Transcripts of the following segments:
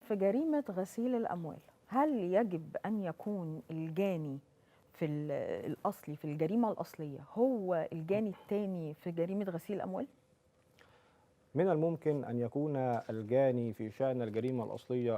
في جريمة غسيل الأموال، هل يجب أن يكون الجاني في الأصلي في الجريمة الأصلية هو الجاني التاني في جريمة غسيل الأموال؟ من الممكن أن يكون الجاني في شأن الجريمة الأصلية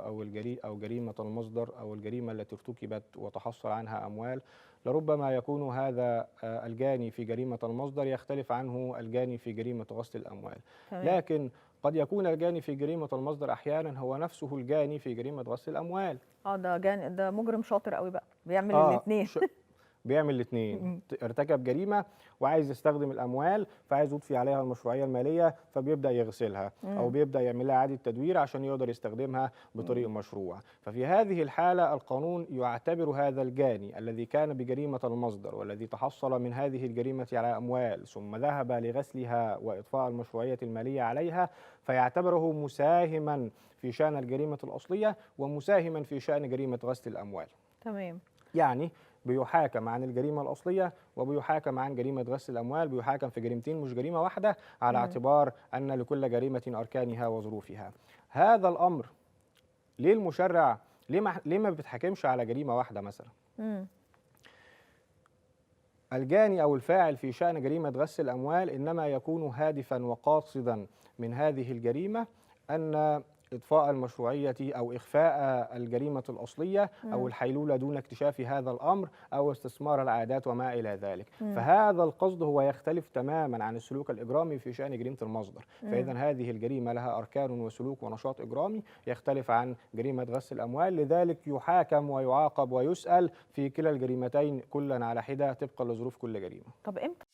أو جريمة المصدر أو الجريمة التي ارتكبت وتحصل عنها أموال، لربما يكون هذا الجاني في جريمة المصدر يختلف عنه الجاني في جريمة غسل الأموال، تمام. لكن قد يكون الجاني في جريمة المصدر أحيانا هو نفسه الجاني في جريمة غسل الأموال. ده مجرم شاطر قوي بقى بيعمل آه الاتنين. ش- بيعمل الاثنين، ارتكب جريمة وعايز يستخدم الأموال فعايز يضفي عليها المشروعية المالية فبيبدأ يغسلها أو مم. بيبدأ يعمل لها إعادة تدوير عشان يقدر يستخدمها بطريق مم. مشروع. ففي هذه الحالة القانون يعتبر هذا الجاني الذي كان بجريمة المصدر والذي تحصل من هذه الجريمة على أموال ثم ذهب لغسلها وإضفاء المشروعية المالية عليها، فيعتبره مساهما في شأن الجريمة الأصلية ومساهما في شأن جريمة غسل الأموال. تمام. يعني بيحاكم عن الجريمة الأصلية وبيحاكم عن جريمة غسل الأموال، بيحاكم في جريمتين مش جريمة واحدة، على مم. اعتبار أن لكل جريمة أركانها وظروفها. هذا الأمر ليه المشرع ليه ما بتحاكمش على جريمة واحدة مثلا؟ مم. الجاني أو الفاعل في شأن جريمة غسل الأموال إنما يكون هادفا وقاصدا من هذه الجريمة أن إضفاء المشروعية أو إخفاء الجريمة الأصلية أو مم. الحيلولة دون اكتشاف هذا الأمر أو استثمار العادات وما إلى ذلك. مم. فهذا القصد هو يختلف تماما عن السلوك الإجرامي في شأن جريمة المصدر. فإذا مم. هذه الجريمة لها أركان وسلوك ونشاط إجرامي يختلف عن جريمة غسل الأموال، لذلك يحاكم ويعاقب ويسأل في كلا الجريمتين كلا على حدة طبقا لظروف كل جريمة. طب امتى